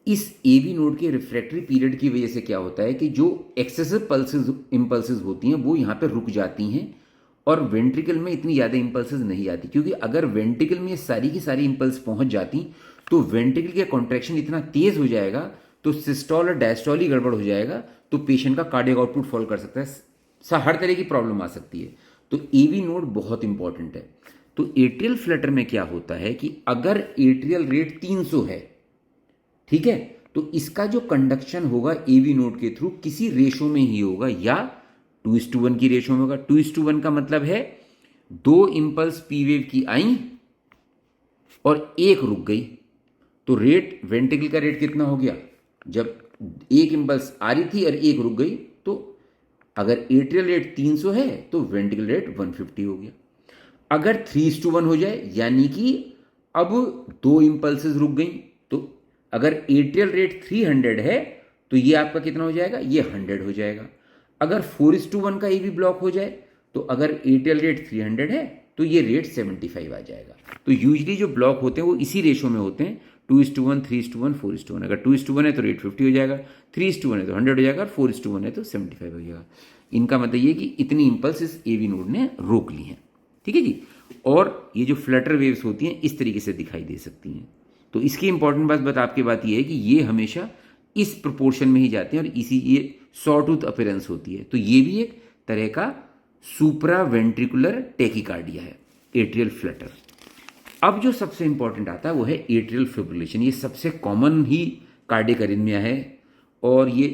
इस AV node के refractory period की वजह से क्या होता है कि जो एक्सेसिव पल्सेस इम्पल्सेस होती हैं वो यहाँ पे रुक जाती हैं और वेंट्रिकल में इतनी ज़्यादा इम्पल्सेस नहीं आती, क्योंकि अगर वेंट्रिकल में ये सारी की सारी इम्पल्स पहुंच जाती तो वेंट्रिकल का कॉन्ट्रैक्शन इतना तेज हो जाएगा तो सिस्टोल और डायस्टोल ही गड़बड़ हो जाएगा, तो पेशेंट का कार्डियक आउटपुट फॉल कर सकता है, हर तरह की प्रॉब्लम आ सकती है। तो एवी नोड बहुत इंपॉर्टेंट है। तो एट्रियल फ्लटर में क्या होता है कि अगर एट्रियल रेट 300 है, ठीक है, तो इसका जो कंडक्शन होगा एवी नोड के थ्रू किसी रेशो में ही होगा, या 2:1 की रेशो में होगा। 2:1 का मतलब है 2 इंपल्स पी वेव की आई और एक रुक गई, तो रेट वेंट्रिकल का रेट कितना हो गया, जब एक इंपल्स आ रही थी और एक रुक गई, तो अगर एट्रियल रेट 300 है तो वेंट्रिकल रेट 150 हो गया। अगर 3:1 हो जाए, यानी कि अब 2 इंपल्सेस रुक गई, तो अगर एट्रियल रेट 300 है तो ये आपका कितना हो जाएगा, ये 100 हो जाएगा। अगर 4:1 का एवी ब्लॉक हो जाए, तो अगर एट्रियल रेट 300 है तो ये रेट 75 आ जाएगा। तो यूजली जो ब्लॉक होते हैं वो इसी रेशो में होते हैं, 2:1, 3:1, 4:1। अगर 2:1 है तो रेट 50 हो जाएगा, 3:1 है तो 100 हो जाएगा, और 4:1 है तो 75 हो जाएगा। इनका मतलब ये कि इतनी इंपल्स इस एवी नोड ने रोक ली हैं, ठीक है जी। और ये जो फ्लटर वेव्स होती हैं इस तरीके से दिखाई दे सकती हैं। तो इसकी इंपॉर्टेंट बात आपकी बात ये है कि ये हमेशा इस प्रोपोर्शन में ही जाते हैं और इसी ये सॉटूथ अपीयरेंस होती है। तो ये भी एक तरह का सुप्रा वेंट्रिकुलर टेकिकार्डिया है, एट्रियल फ्लटर। अब जो सबसे इंपॉर्टेंट आता है वो है एट्रियल फिब्रिलेशन। ये सबसे कॉमन ही कार्डियक अरिथमिया है और ये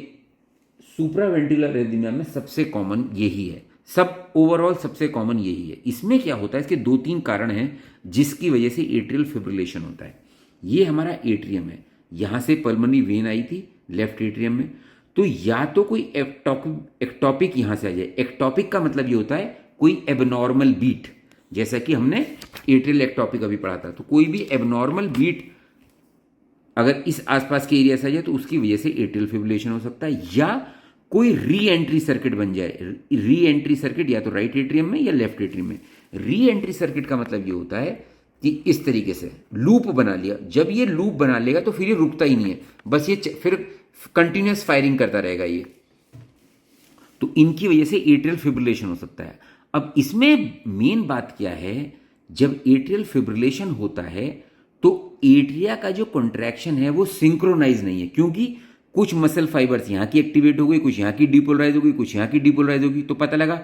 सुप्रा वेंट्रिकुलर अरिथमिया में सबसे कॉमन यही है, सब ओवरऑल सबसे कॉमन यही है। इसमें क्या होता है, इसके 2-3 कारण हैं जिसकी वजह से एट्रियल फिब्रिलेशन होता है। ये हमारा एट्रियम है, यहाँ से पल्मोनरी वेन आई थी लेफ्ट एट्रियम में, तो या तो कोई एक्टॉपिक यहाँ से आ जाए। एक्टॉपिक का मतलब ये होता है कोई एबनॉर्मल बीट, जैसा कि हमने एट्रियल एक्टॉपिक अभी पढ़ा था। तो कोई भी एबनॉर्मल बीट अगर इस आसपास के एरिया से आ जाए तो उसकी वजह से एट्रियल फिब्रिलेशन हो सकता है, या कोई री एंट्री सर्किट बन जाए। री एंट्री सर्किट या तो राइट एट्रियम में या लेफ्ट एट्रियम में। री एंट्री सर्किट का मतलब ये होता है कि इस तरीके से लूप बना लिया, जब ये लूप बना लेगा तो फिर ये रुकता ही नहीं है, बस ये फिर कंटिन्यूस फायरिंग करता रहेगा ये। तो इनकी वजह से एट्रियल फिब्रिलेशन हो सकता है। अब इसमें मेन बात क्या है, जब एट्रियल फिब्रिलेशन होता है तो एट्रिया का जो कॉन्ट्रैक्शन है वो सिंक्रोनाइज नहीं है, क्योंकि कुछ मसल फाइबर्स यहाँ की एक्टिवेट हो गई, कुछ यहाँ की डिपोलराइज हो गई, कुछ यहाँ की डिपोलराइज होगी। तो पता लगा